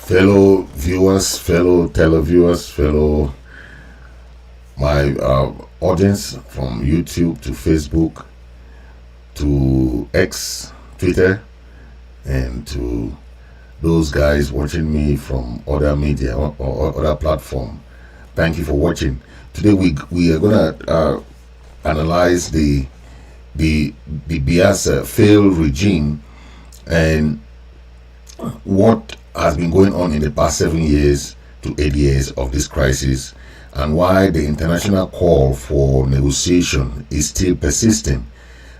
fellow viewers, fellow televiewers, fellow my audience from YouTube to Facebook to X, Twitter, and to those guys watching me from other media or other platform. Thank you for watching. Today we are gonna analyze the Biya failed regime and what has been going on in the past 7 years to 8 years of this crisis, and why the international call for negotiation is still persisting.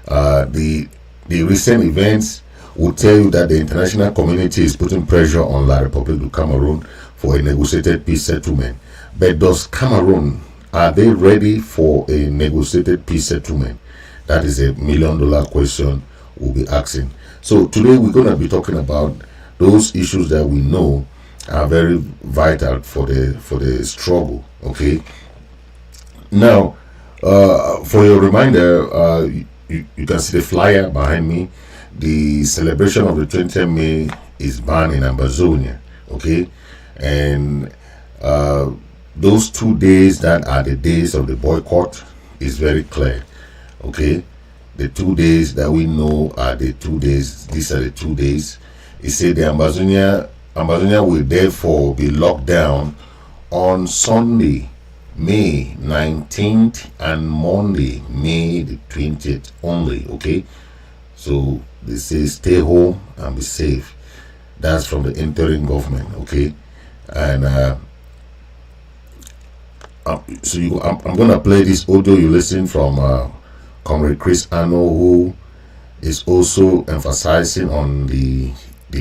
The recent events will tell you that the international community is putting pressure on La Republic of Cameroon for a negotiated peace settlement. But does Cameroon, are they ready for a negotiated peace settlement? That is $1 million question we'll be asking. So today we're going to be talking about those issues that we know are very vital for the struggle. Okay. Now, for your reminder, you can see the flyer behind me. The celebration of the 20th May is banned in Ambazonia. Okay, and those 2 days that are the days of the boycott is very clear. Okay, the 2 days that we know are the 2 days. These are the 2 days. It said the Ambazonia will therefore be locked down on Sunday, May 19th, and Monday, May the 20th only. Okay, so they say stay home and be safe. That's from the interim government. Okay, and so I'm gonna play this audio you listen from Comrade Chris Anno, who is also emphasizing on the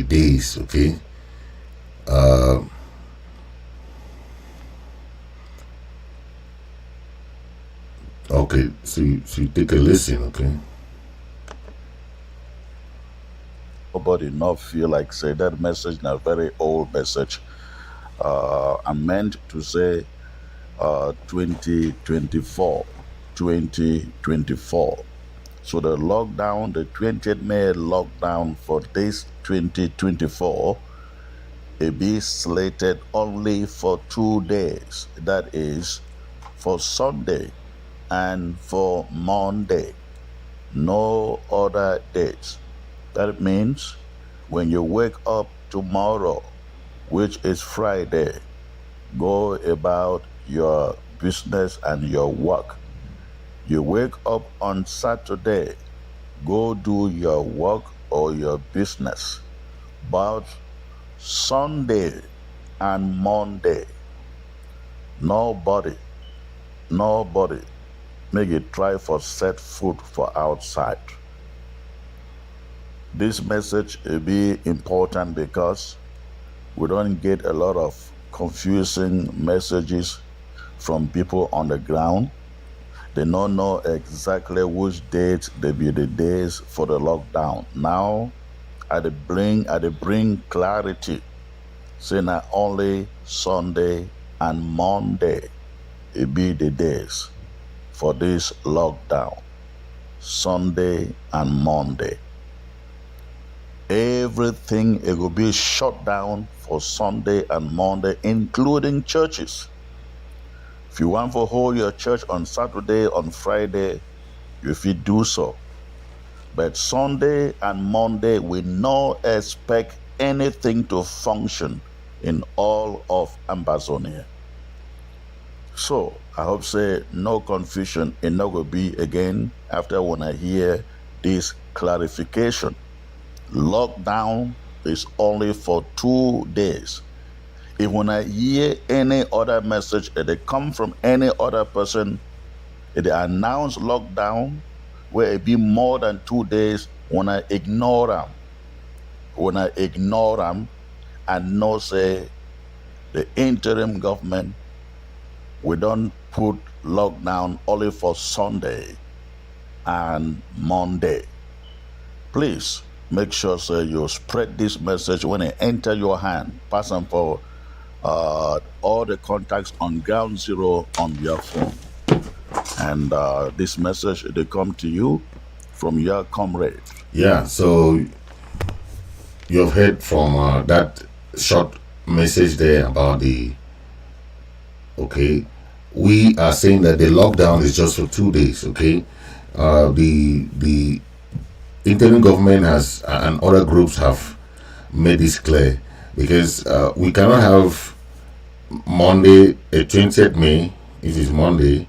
days. Okay, okay, so you take a listen. Okay. Nobody not feel like say that message na very old message. I meant to say 2024. So the lockdown, the 20th May lockdown for this 2024, it be slated only for 2 days. That is for Sunday and for Monday. No other days. That means when you wake up tomorrow, which is Friday, go about your business and your work. You wake up on Saturday, go do your work or your business. But Sunday and Monday, nobody make it try for set foot for outside. This message will be important because we don't get a lot of confusing messages from people on the ground. They don't know exactly which dates they be the days for the lockdown. Now, I bring clarity, say not only Sunday and Monday it be the days for this lockdown. Sunday and Monday. Everything it will be shut down for Sunday and Monday, including churches. If you want to hold your church on Saturday, on Friday, you fit do so. But Sunday and Monday, we no expect anything to function in all of Ambazonia. So I hope say no confusion it not will be again after when I hear this clarification. Lockdown is only for 2 days. If when I hear any other message that they come from any other person, if they announce lockdown where it be more than 2 days, when I ignore them and no say the interim government, we don't put lockdown only for Sunday and Monday. Please make sure you spread this message when it enter your hand. Pass them for all the contacts on ground zero on your phone. And this message, they come to you from your comrade. Yeah, so you've heard from that short message there about the, okay, we are saying that the lockdown is just for 2 days, okay. The interim government has and other groups have made this clear, because we cannot have Monday, 20th May, it is Monday,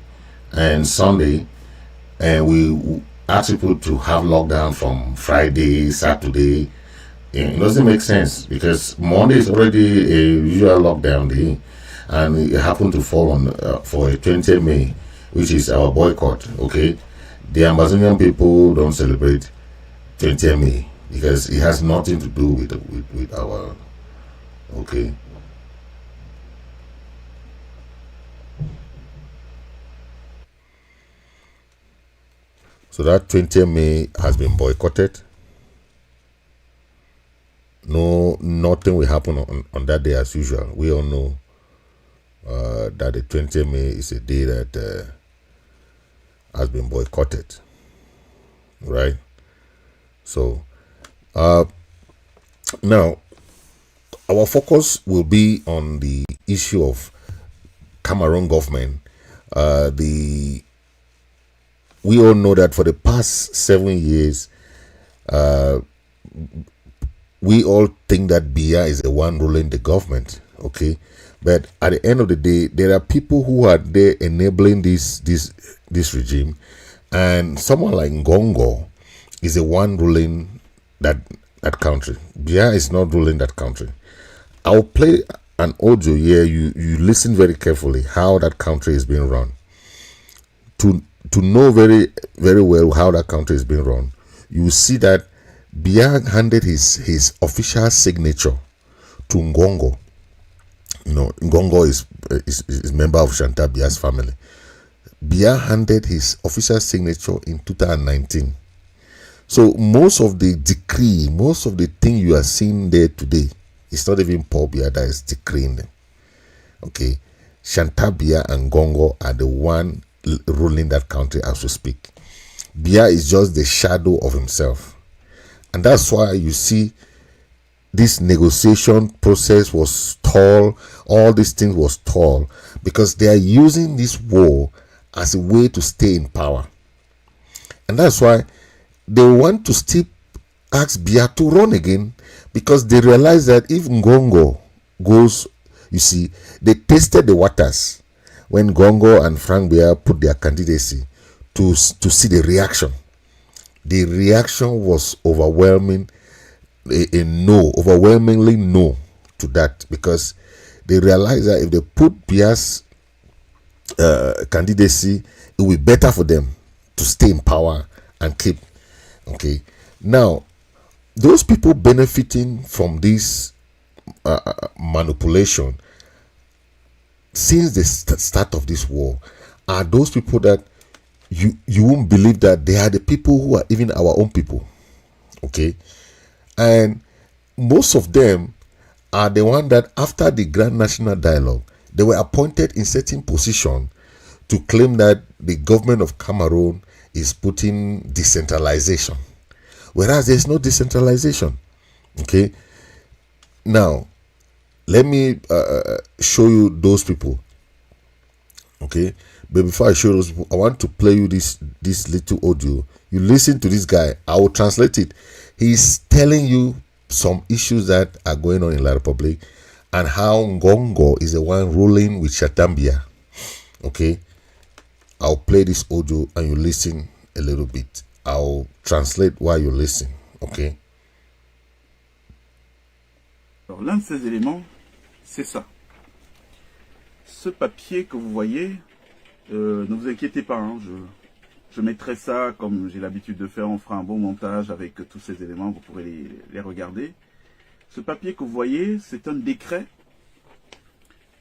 and Sunday, and we ask people to have lockdown from Friday, Saturday. It doesn't make sense, because Monday is already a usual lockdown day, and it happened to fall on for a 20th May, which is our boycott. Okay, the Ambazonian people don't celebrate 20th May because it has nothing to do with our, okay. So that 20th May has been boycotted. No, nothing will happen on that day as usual. We all know that the 20th May is a day that has been boycotted, right? So now our focus will be on the issue of Cameroon government. We all know that for the past 7 years, we all think that Biya is the one ruling the government, okay? But at the end of the day, there are people who are there enabling this regime, and someone like Ngongo is the one ruling that country. Biya is not ruling that country. I'll play an audio here. You listen very carefully how that country is being run. To know very, very well how that country is being run, you see that Biya handed his official signature to Ngongo. You know, Ngongo is member of Chantal Biya's family. Biya handed his official signature in 2019. So most of the decree, most of the thing you are seeing there today, it's not even Paul Biya that is decreeing them. Okay, Chantal Biya and Ngongo are the one ruling that country as we speak. Biya is just the shadow of himself. And that's why you see this negotiation process was tall, all these things was tall, because they are using this war as a way to stay in power. And that's why they want to still ask Biya to run again, because they realize that if Ngongo goes, you see, they tasted the waters when Ngongo and Frank Biya put their candidacy to see the reaction. The reaction was overwhelming, overwhelmingly no to that, because they realized that if they put Biya's candidacy, it will be better for them to stay in power and keep. Okay, now those people benefiting from this manipulation since the start of this war are those people that you won't believe that they are the people who are even our own people. Okay, and most of them are the one that after the Grand National Dialogue, they were appointed in certain position to claim that the government of Cameroon is putting decentralization, whereas there's no decentralization. Okay, now let me show you those people. Okay, but before I show those people, I want to play you this little audio. You listen to this guy. I will translate it. He's telling you some issues that are going on in La Republic and how Ngongo is the one ruling with Chatambia. Okay, I'll play this audio and you listen a little bit. I'll translate while you listen. Okay. Alors l'un de ces éléments, c'est ça. Ce papier que vous voyez, ne vous inquiétez pas, hein, je mettrai ça comme j'ai l'habitude de faire, on fera un bon montage avec tous ces éléments, vous pourrez les regarder. Ce papier que vous voyez, c'est un décret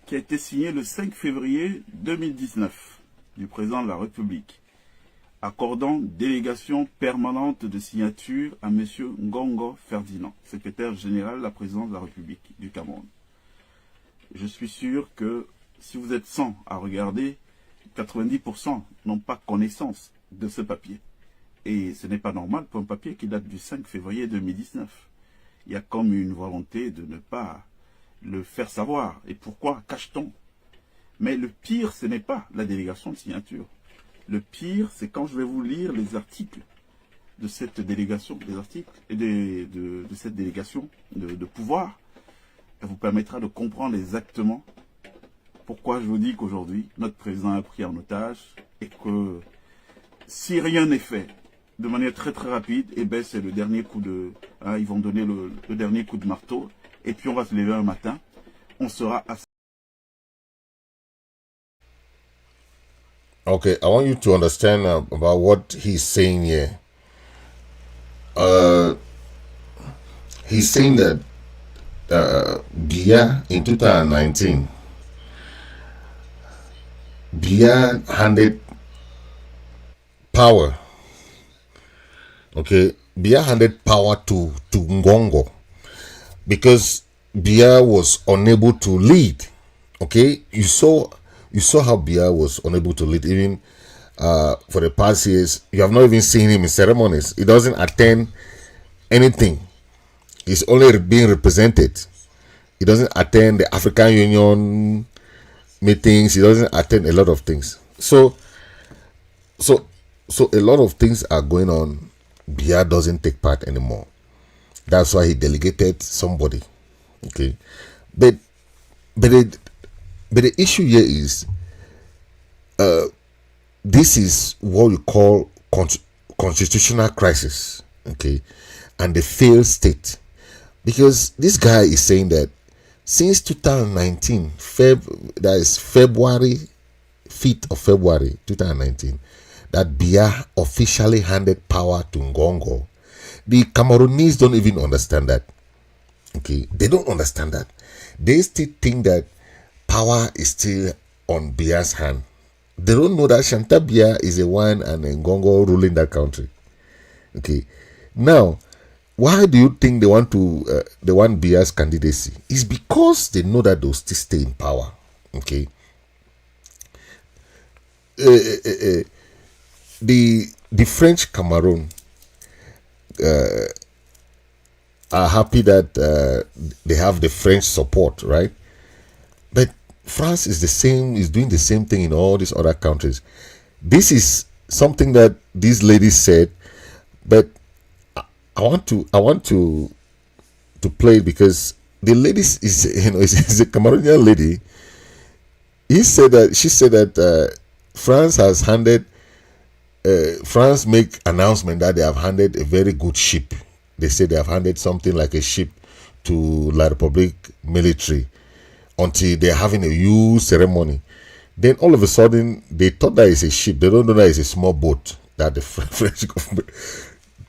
qui a été signé le 5 février 2019 du président de la République, accordant délégation permanente de signature à M. Ngongo Ferdinand, secrétaire général de la présidence de la République du Cameroun. Je suis sûr que si vous êtes 100 à regarder, 90% n'ont pas connaissance de ce papier. Et ce n'est pas normal pour un papier qui date du 5 février 2019. Il y a comme une volonté de ne pas le faire savoir. Et pourquoi cache-t-on? Mais le pire, ce n'est pas la délégation de signature. Le pire, c'est quand je vais vous lire les articles de cette délégation, des articles et de cette délégation de pouvoir. Elle vous permettra de comprendre exactement pourquoi je vous dis qu'aujourd'hui, notre président est pris en otage et que si rien n'est fait de manière très très rapide, eh ben c'est le dernier coup de... Hein, ils vont donner le dernier coup de marteau et puis on va se lever un matin, on sera à... Okay, I want you to understand about what he's saying here. He's saying that Biya in 2019, Biya handed power. Okay, Biya handed power to Ngongo because Biya was unable to lead. Okay, you saw how Biya was unable to lead even for the past years. You have not even seen him in ceremonies. He doesn't attend anything. He's only being represented. He doesn't attend the African Union meetings. He doesn't attend a lot of things. So a lot of things are going on. Biya doesn't take part anymore. That's why he delegated somebody. Okay, but the issue here is this is what we call constitutional crisis. Okay, and the failed state, because this guy is saying that since 2019, that is February 5th of February 2019, that Biya officially handed power to Ngongo. The Cameroonese don't even understand that. Okay, they don't understand that. They still think that power is still on Biya's hand. They don't know that Shanta Biya is the one and Ngongo ruling that country. Okay, now why do you think they want Biya's candidacy? It's because they know that they'll still stay in power. Okay, the French Cameroon are happy that they have the French support, right? But France is doing the same thing in all these other countries. This is something that these ladies said, but I want to play it because the ladies is a Cameroonian lady. She said that France make announcement that they have handed a very good ship. They say they have handed something like a ship to La République military until they're having a huge ceremony. Then all of a sudden they thought that it's a ship. They don't know that it's a small boat that the French government.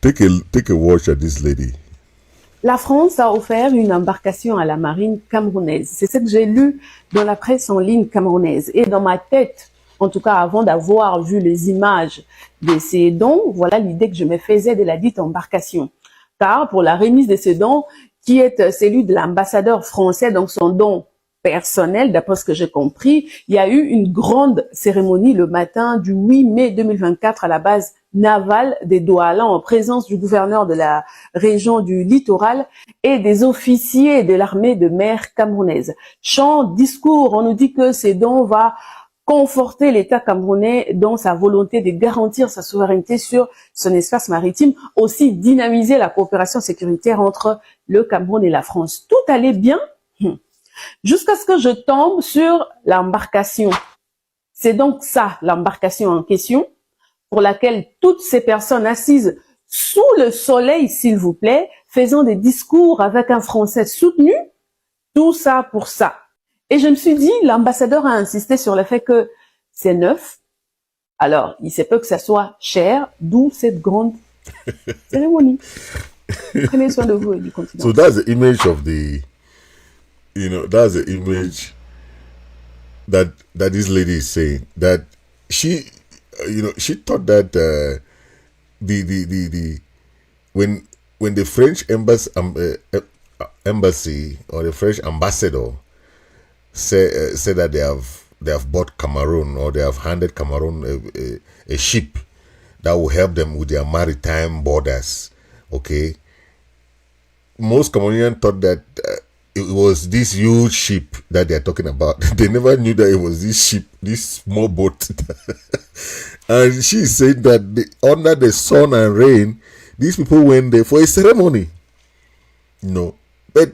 Take a watch at this lady. La France a offert une embarcation à la marine camerounaise. C'est ce que j'ai lu dans la presse en ligne camerounaise. Et dans ma tête, en tout cas avant d'avoir vu les images de ces dons, voilà l'idée que je me faisais de la dite embarcation. Car pour la remise de ce don, qui est celui de l'ambassadeur français, donc son don personnel, d'après ce que j'ai compris, il y a eu une grande cérémonie le matin du 8 mai 2024 à la base navale des Douala en présence du gouverneur de la région du littoral et des officiers de l'armée de mer camerounaise. Chant, discours, on nous dit que ce don va conforter l'État camerounais dans sa volonté de garantir sa souveraineté sur son espace maritime, aussi dynamiser la coopération sécuritaire entre le Cameroun et la France. Tout allait bien jusqu'à ce que je tombe sur l'embarcation. C'est donc ça, l'embarcation en question, pour laquelle toutes ces personnes assises sous le soleil, s'il vous plaît, faisant des discours avec un français soutenu, tout ça pour ça. Et je me suis dit, l'ambassadeur a insisté sur le fait que c'est neuf. Alors, il se peut que ça soit cher, d'où cette grande cérémonie. Prenez soin de vous et du continent. So that's the image of that's the image that this lady is saying, that she, she thought that when the French embassy or the French ambassador say that they have bought Cameroon, or they have handed Cameroon a ship that will help them with their maritime borders. Okay, most Cameroonians thought that it was this huge ship that they are talking about. They never knew that it was this ship, this small boat. And she said that under the sun and rain, these people went there for a ceremony. But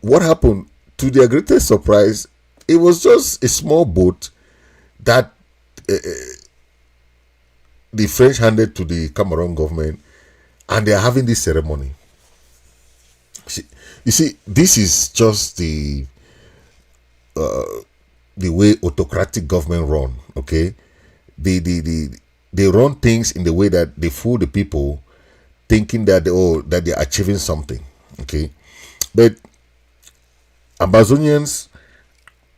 what happened? To their greatest surprise, it was just a small boat that the French handed to the Cameroon government, and they are having this ceremony. You see, this is just the way autocratic government run. Okay, they run things in the way that they fool the people, thinking that they're achieving something. Okay, but Ambazonians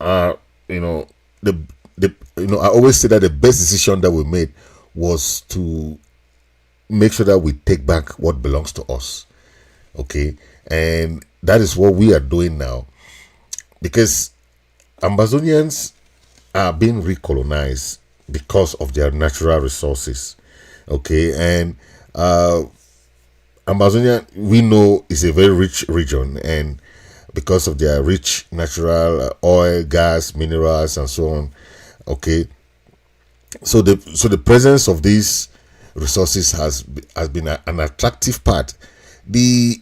are, I always say that the best decision that we made was to make sure that we take back what belongs to us. Okay, and that is what we are doing now, because Ambazonians are being recolonized because of their natural resources. Okay, and Ambazonia, we know, is a very rich region, and because of their rich natural oil, gas, minerals, and so on. Okay, so the presence of these resources has been an attractive part. The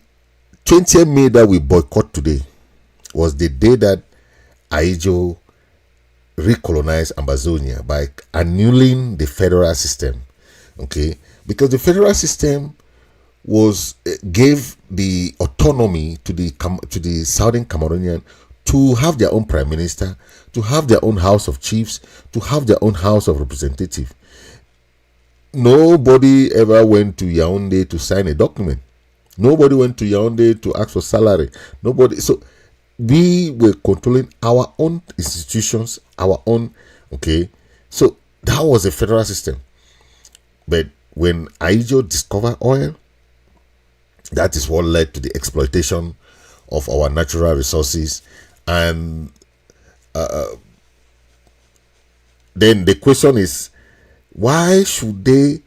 20th May that we boycott today was the day that Aijo recolonized Ambazonia by annulling the federal system. Okay, because the federal system gave the autonomy to the Southern Cameroonian to have their own prime minister, to have their own house of chiefs, to have their own house of representatives. Nobody ever went to Yaoundé to sign a document. Nobody went to Yaoundé to ask for salary. Nobody. So we were controlling our own institutions, our own. Okay, so that was a federal system. But when Aijo discovered oil, that is what led to the exploitation of our natural resources. And then the question is, why should they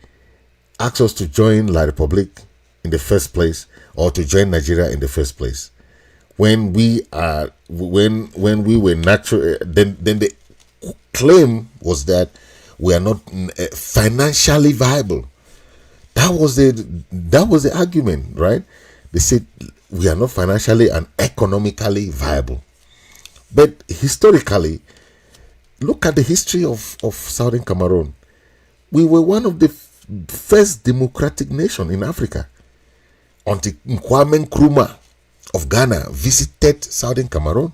ask us to join La Republique in the first place, or to join Nigeria in the first place, when we were natural? Then the claim was that we are not financially viable. That was the argument, right? They said we are not financially and economically viable. But historically, look at the history of Southern Cameroon. We were one of the first democratic nation in Africa until Kwame Nkrumah of Ghana visited Southern Cameroon.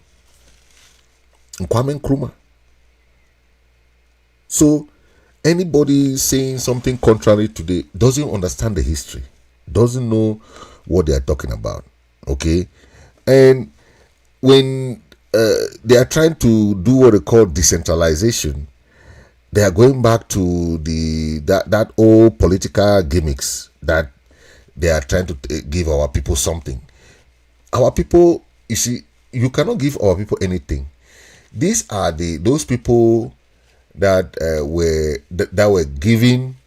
Kwame Nkrumah. So anybody saying something contrary today doesn't understand the history, doesn't know what they are talking about. Okay, and when they are trying to do what they call decentralization, they are going back to that old political gimmicks that they are trying to give our people something. Our people, you see, you cannot give our people anything. These are those people that were given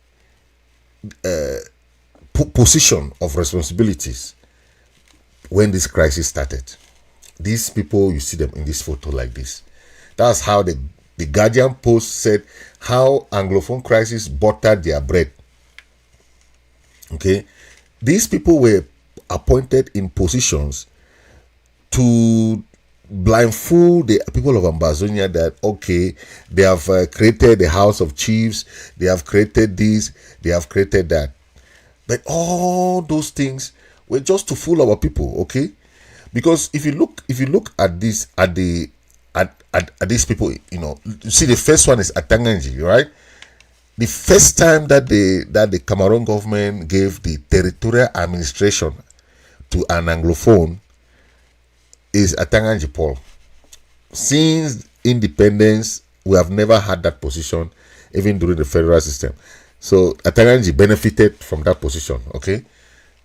position of responsibilities when this crisis started. These people, you see them in this photo like this. That's how the Guardian Post said how Anglophone crisis buttered their bread. Okay, these people were appointed in positions to blindfold the people of Ambazonia that, okay, they have created the House of Chiefs, they have created this, they have created that. But all those things were just to fool our people, okay? Because if you look at this, at these people, you see the first one is Atanganji, right? The first time that the Cameroon government gave the territorial administration to an Anglophone is Atanganji Paul. Since independence, we have never had that position, even during the federal system. So Atanganji benefited from that position. Okay,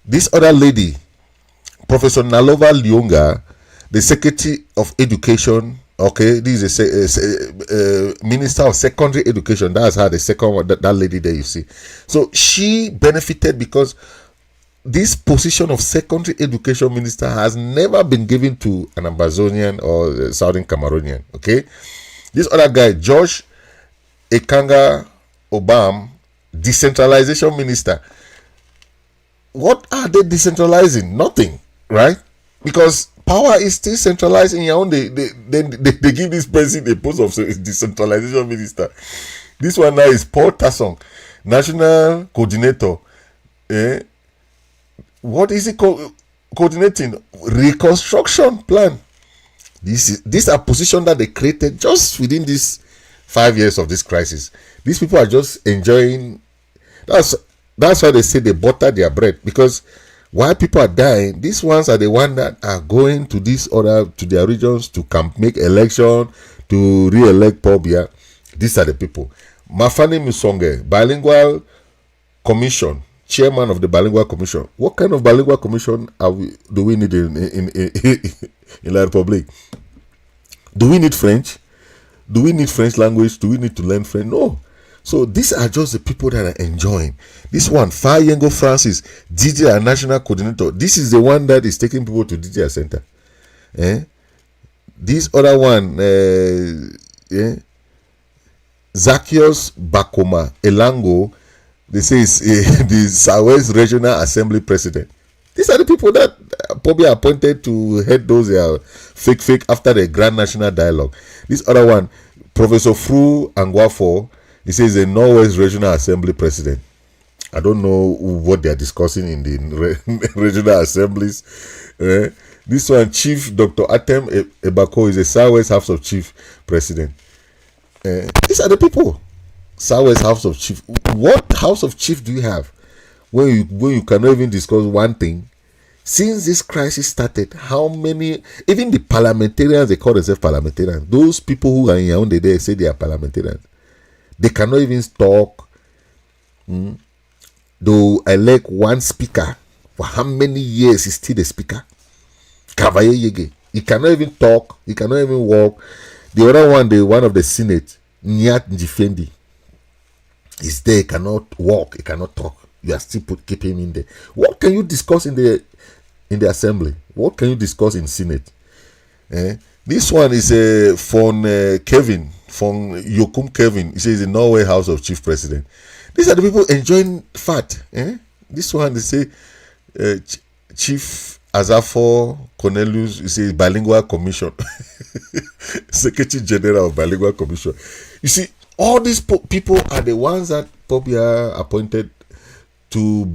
this other lady, Professor Nalova Lyonga, the Secretary of Education. Okay, this is a Minister of Secondary Education. That's her, the second one. That lady there, you see. So she benefited because this position of secondary education minister has never been given to an Ambazonian or Southern Cameroonian. Okay, this other guy, George Ekanga Obam, decentralization minister. What are they decentralizing? Nothing, right? Because power is still centralized in Yaoundé. They give this person the post of decentralization minister. This one now is Paul Tassong, national coordinator. What is he coordinating? Reconstruction plan. These are positions that they created just within these 5 years of this crisis. These people are just enjoying. That's why they say they butter their bread, because while people are dying, these ones are the ones that are going to their regions to make election, to re-elect Paul Biya. These are the people. Mafani Musonge, bilingual commission, chairman of the bilingual commission. What kind of bilingual commission do we need in La Republic? Do we need French? Do we need French language? Do we need to learn French? No. So these are just the people that are enjoying. This one, Fayengo Francis, DJI National Coordinator. This is the one that is taking people to DJI Center. This other one, Zacchaeus Bakoma Elango, they say is the Southwest Regional Assembly President. These are the people that probably appointed to head those fake after the Grand National Dialogue. This other one, Professor Fru Angwafo, he says the Northwest Regional Assembly President. I don't know what they are discussing in the regional assemblies. This one, Chief Dr. Atem Ebako, is a Southwest House of Chief President. These are the people. Southwest House of Chief. What House of Chief do you have when you cannot even discuss one thing? Since this crisis started, how many, even the parliamentarians, they call themselves parliamentarians. Those people who are in Yaoundé, they say they are parliamentarians. They cannot even talk. Though elect one speaker for how many years is still the speaker? Kavaye Yege. He cannot even talk. He cannot even walk. The other one, the one of the Senate, Nyat Njifendi, is there. He cannot walk. He cannot talk. You are still keep him in there. What can you discuss in the assembly? What can you discuss in Senate? This one is from Kevin, from Yokum Kevin. He says the Norway House of Chief President. These are the people enjoying fat. This one, they say Chief Azafo Cornelius, you say Bilingual Commission. Secretary General of Bilingual Commission. You see, all these people are the ones that probably are appointed to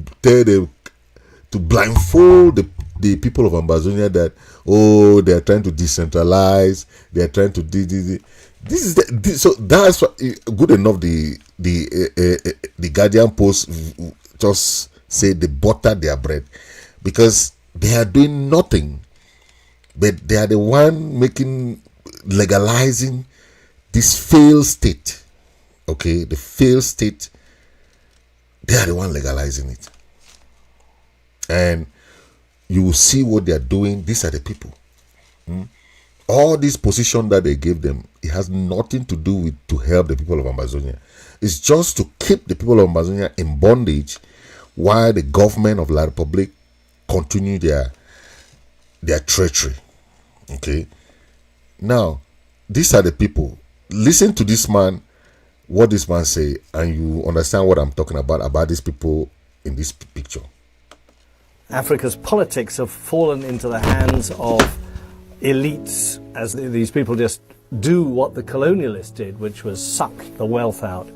blindfold the people of Ambazonia that, they are trying to decentralize, they are trying to so that's good enough. The Guardian Post just say they butter their bread, because they are doing nothing, but they are the one legalizing this failed state. Okay, the failed state, they are the one legalizing it. And you will see what they are doing. These are the people. All this position that they gave them, it has nothing to do with to help the people of Ambazonia. It's just to keep the people of Ambazonia in bondage while the government of La Republic continue their treachery. Okay. Now, these are the people. Listen to this man, what this man say, and you understand what I'm talking about these people in this picture. Africa's politics have fallen into the hands of elites, as these people just do what the colonialists did, which was suck the wealth out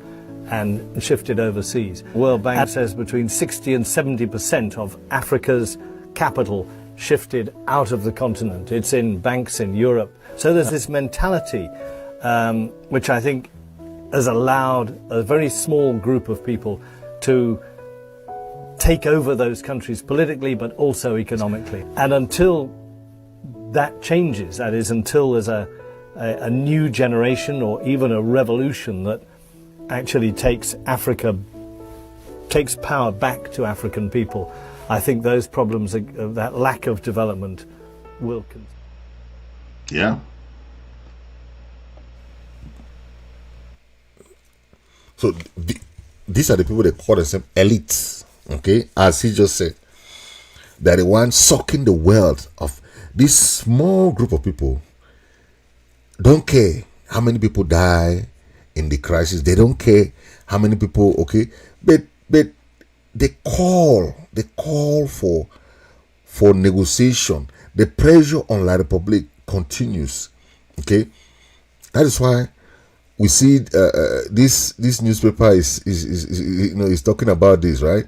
and shift it overseas. World Bank says between 60 and 70% of Africa's capital shifted out of the continent. It's in banks in Europe. So there's this mentality which I think has allowed a very small group of people to take over those countries politically, but also economically. And until that changes, that is, until there's a new generation or even a revolution that actually takes power back to African people, I think those problems, that lack of development, will continue. Yeah. So these are the people they call themselves elites. Okay, as he just said, They're the ones sucking the wealth of this small group of people. Don't care how many people die in the crisis. They don't care how many people, okay, but they call for negotiation. The pressure on La Republic continues. Okay, that is why we see this newspaper is talking about this, right?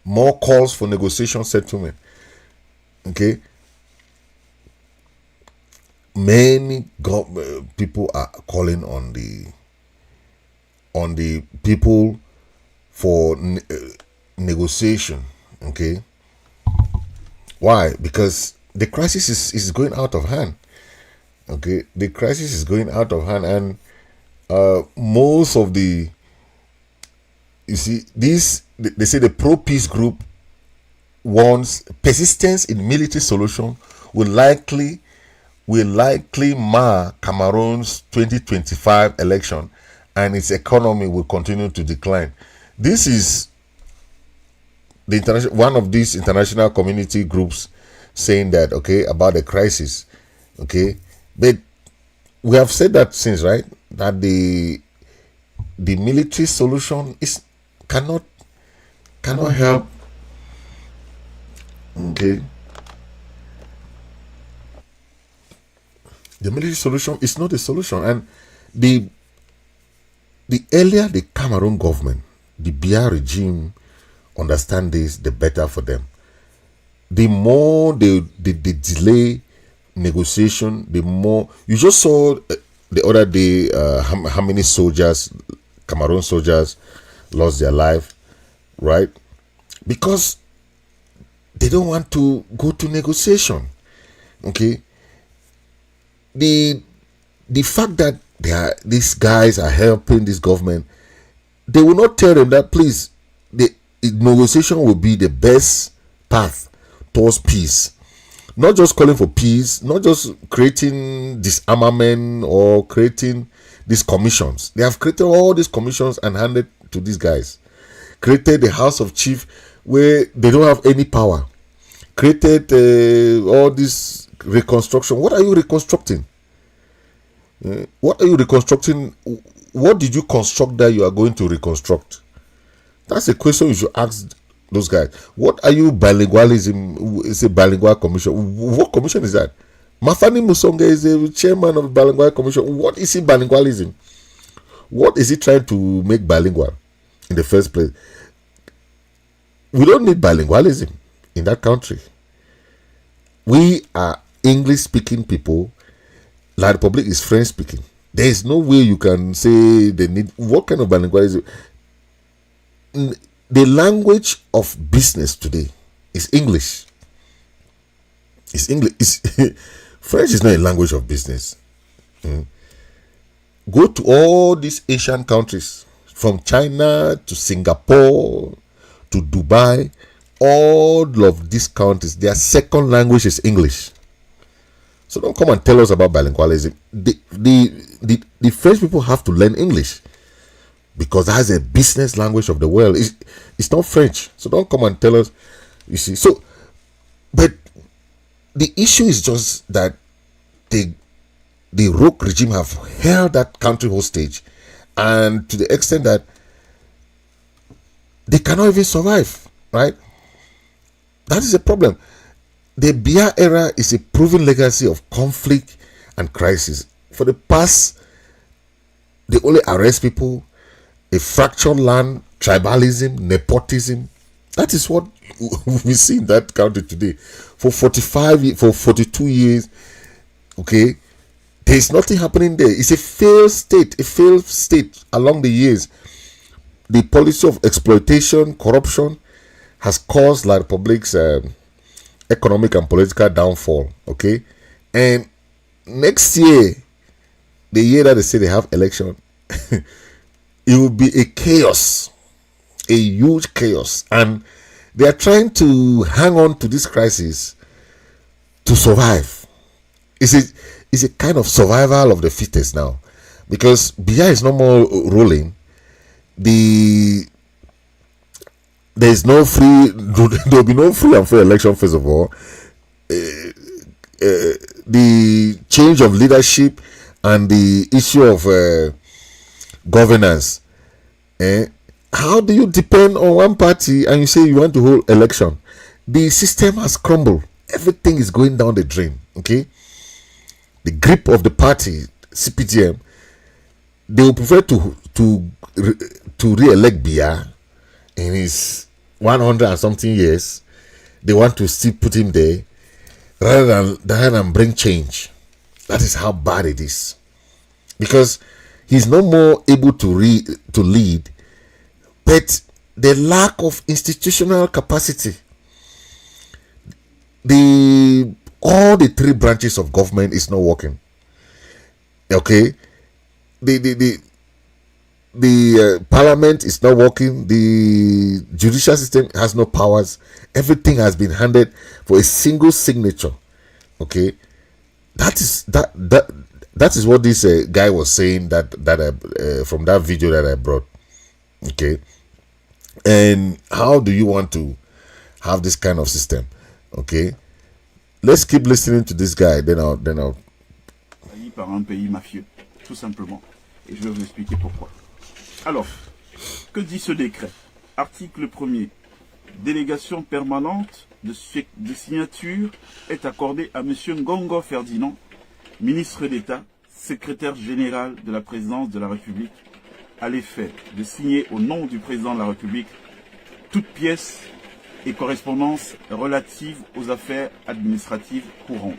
More calls for negotiation settlement. Okay, many people are calling on the people for negotiation. Okay, why? Because the crisis is going out of hand. Okay, the crisis is going out of hand, and most of the, you see, they say the pro-peace group wants persistence in military solution will likely mar Cameroon's 2025 election, and its economy will continue to decline. This is one of these international community groups saying that, okay, about the crisis. Okay, but we have said that since, right, that the military solution cannot help. Okay, the military solution is not a solution, and the earlier the Cameroon government, the Biya regime, understand this, the better for them. The more they delay negotiation, the more. You just saw the other day how many soldiers, Cameroon soldiers, lost their life, right? Because they don't want to go to negotiation. Okay, the fact that these guys are helping this government, they will not tell them that, please, the negotiation will be the best path towards peace. Not just calling for peace, not just creating disarmament or creating these commissions. They have created all these commissions and handed to these guys. Created the House of Chief where they don't have any power. Created all this reconstruction. What are you reconstructing? What are you reconstructing? What did you construct that you are going to reconstruct? That's a question you should ask those guys. What are you bilingualism? It's a bilingual commission. What commission is that? Mafani Musonga is the chairman of the bilingual commission. What is it bilingualism? What is he trying to make bilingual in the first place? We don't need bilingualism in that country. We are English speaking people. La Republic is French speaking. There is no way you can say they need. What kind of bilingualism? The language of business today is English. It's English. French is not a language of business. Go to all these Asian countries, from China to Singapore to Dubai. All of these countries, their second language is English. So don't come and tell us about bilingualism. The French people have to learn English, because that's a business language of the world. It's not French. So don't come and tell us, you see. So, but the issue is just that the rogue regime have held that country hostage, and to the extent that they cannot even survive, right? That is a problem. The Biya era is a proven legacy of conflict and crisis. For the past, they only arrest people, a fractured land, tribalism, nepotism. That is what we see in that country today. For 42 years, okay, there is nothing happening there. It's a failed state along the years. The policy of exploitation, corruption has caused La Republic's economic and political downfall. Okay, and next year, the year that they say they have election, it will be a chaos, a huge chaos, and they are trying to hang on to this crisis to survive. It's a kind of survival of the fittest now, because Biya is no more ruling. The there's no free, there'll be no free and fair election, first of all. The change of leadership and the issue of governance. How do you depend on one party and you say you want to hold election? The system has crumbled. Everything is going down the drain. Okay, the grip of the party CPTM, they will prefer to re-elect Biya in his 100 and something years. They want to still put him there rather than bring change. That is how bad it is, because he's no more able to lead, but the lack of institutional capacity. All the three branches of government is not working. Okay, the parliament is not working. The judicial system has no powers. Everything has been handed for a single signature. Okay, that is what this guy was saying that from that video that I brought. Okay, and how do you want to have this kind of system? Okay, let's keep listening to this guy. Then I'll. Par un pays mafieux, tout simplement. Et je vais vous expliquer pourquoi. Alors, que dit ce décret? Article 1er. Délégation permanente de signature est accordée à M. Ngongo Ferdinand, ministre d'État, secrétaire général de la présidence de la République, à l'effet de signer au nom du président de la République toute pièce et correspondance relative aux affaires administratives courantes.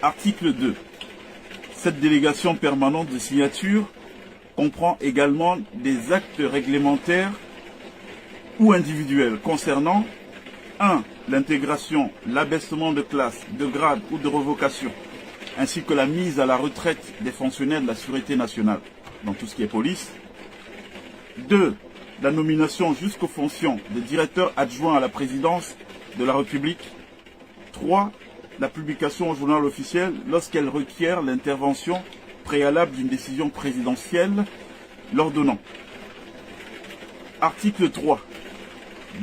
Article 2. Cette délégation permanente de signature comprend également des actes réglementaires ou individuels concernant 1. L'intégration, l'abaissement de classe, de grade ou de révocation, ainsi que la mise à la retraite des fonctionnaires de la Sûreté nationale, dans tout ce qui est police. 2. La nomination jusqu'aux fonctions de directeur adjoint à la présidence de la République. 3. La publication au journal officiel lorsqu'elle requiert l'intervention préalable d'une décision présidentielle l'ordonnant. Article 3.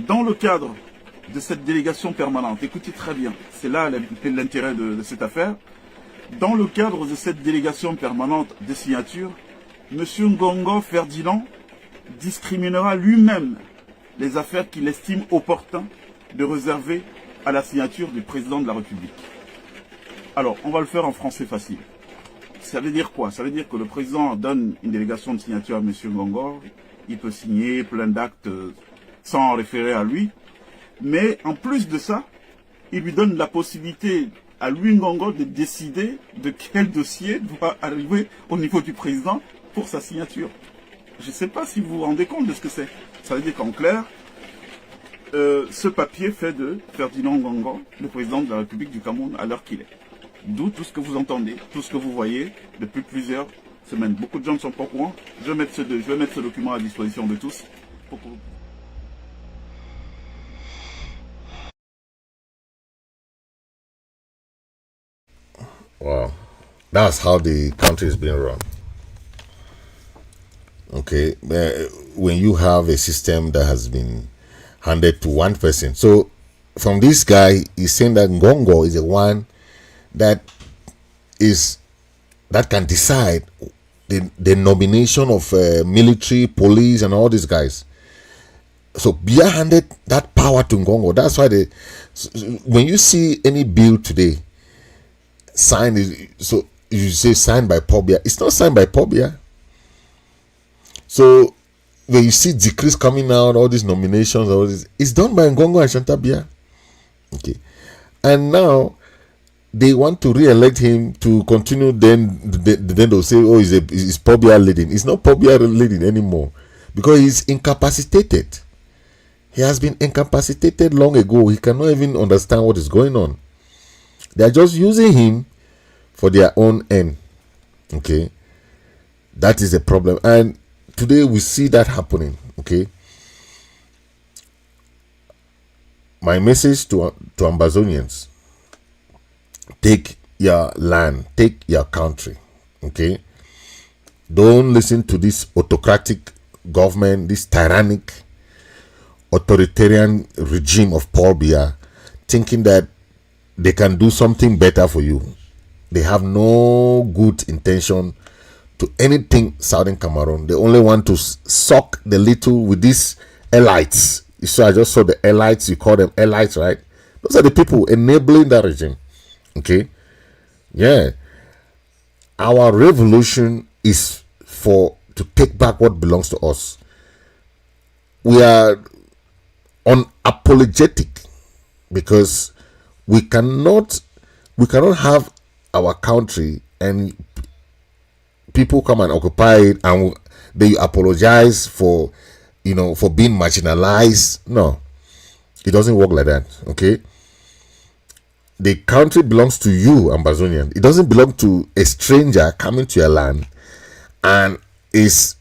Dans le cadre de cette délégation permanente, écoutez très bien, c'est là l'intérêt de cette affaire. Dans le cadre de cette délégation permanente de signature, M. Ngongo Ferdinand discriminera lui-même les affaires qu'il estime opportun de réserver à la signature du président de la République. Alors, on va le faire en français facile. Ça veut dire quoi? Ça veut dire que le président donne une délégation de signature à M. Ngongo, il peut signer plein d'actes sans référer à lui, mais en plus de ça, il lui donne la possibilité à lui, Ngongo, de décider de quel dossier doit arriver au niveau du président pour sa signature. Je ne sais pas si vous vous rendez compte de ce que c'est. Ça veut dire qu'en clair, ce papier fait de Ferdinand Ngongo le président de la République du Cameroun à l'heure qu'il est. D'où tout ce que vous entendez, tout ce que vous voyez depuis plusieurs semaines. Beaucoup de gens ne sont pas au courant. Je vais mettre ce document à disposition de tous. Pour que vous... Wow, that's how the country is being run. Okay, when you have a system that has been handed to one person. So from this guy, he's saying that Ngongo is the one that can decide the nomination of military, police, and all these guys. So Biya handed that power to Ngongo. That's why when you see any bill today signed, so you say signed by Paul Biya, it's not signed by Paul Biya. So when you see decrees coming out, all these nominations, all this, it's done by Ngongo and Shanta Biya. Okay, and now they want to re-elect him to continue. Then they'll say, "Oh, is Paul Biya leading?" It's not Paul Biya leading anymore because he's incapacitated. He has been incapacitated long ago. He cannot even understand what is going on. They are just using him for their own end. Okay, that is the problem, and today we see that happening. Okay, my message to Ambazonians: take your land, take your country. Okay, don't listen to this autocratic government, this tyrannic authoritarian regime of Paul Biya, thinking that they can do something better for you. They have no good intention to anything Southern Cameroon. They only want to suck the little with these elites. So I just saw the elites, you call them elites, right? Those are the people enabling that regime. Okay? Yeah. Our revolution is to take back what belongs to us. We are unapologetic because we cannot have our country and people come and occupy it and they apologize for for being marginalized. No, it doesn't work like that. Okay, the country belongs to you, Ambazonian. It doesn't belong to a stranger coming to your land and is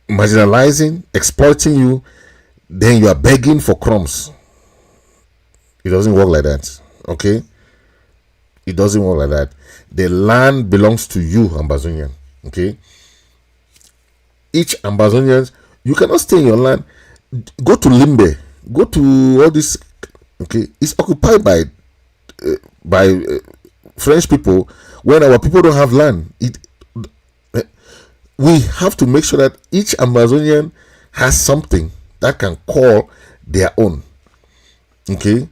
marginalizing, exploiting you. Then you are begging for crumbs. It doesn't work like that. Okay, it doesn't work like that. The land belongs to you, Ambazonian. Okay, each Ambazonian, you cannot stay in your land. Go to Limbe, go to all this. Okay, it's occupied by French people. When our people don't have land, we have to make sure that each Ambazonian has something that can call their own. Okay,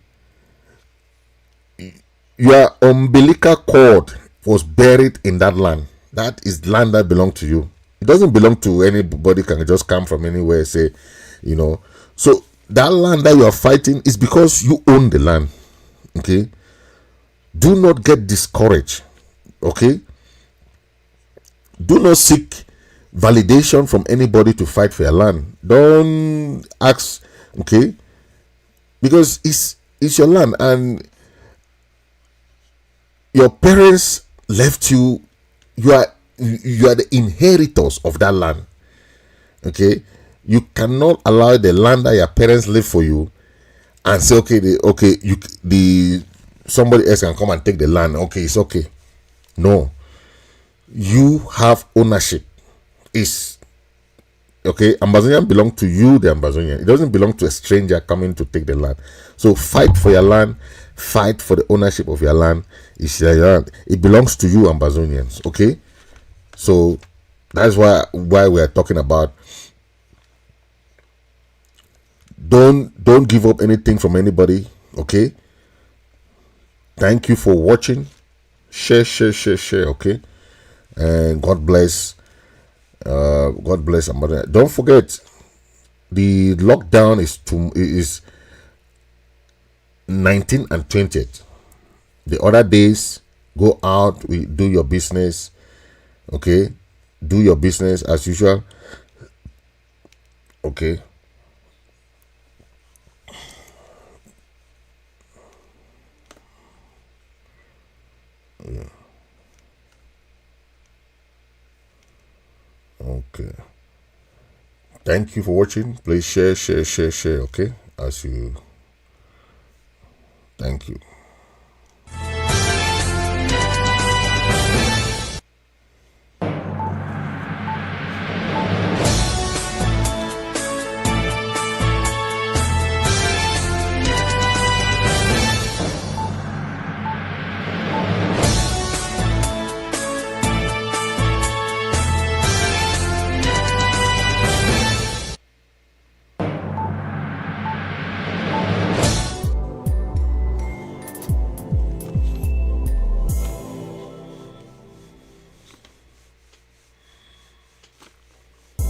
your umbilical cord was buried in that land. That is land that belongs to you. It doesn't belong to anybody. Can just come from anywhere, say, So that land that you are fighting is because you own the land. Okay, do not get discouraged. Okay, do not seek validation from anybody to fight for your land. Don't ask. Okay, because it's your land and your parents left you. You are the inheritors of that land. Okay, you cannot allow the land that your parents live for you and say, somebody else can come and take the land. Okay, it's okay. No, you have ownership. It's okay. Ambazonian belongs to you, the Ambazonian. It doesn't belong to a stranger coming to take the land. So fight for your land. Fight for the ownership of your land. It's your land. It belongs to you, Ambazonians. Okay, so that's why we are talking about. Don't give up anything from anybody. Okay. Thank you for watching. Share. Okay, and God bless. God bless Ambazonia. Don't forget, the lockdown is 19th and 20th. The other days, go out, do your business. Okay, do your business as usual. Okay. Yeah. Okay. Thank you for watching. Please share. Okay, thank you.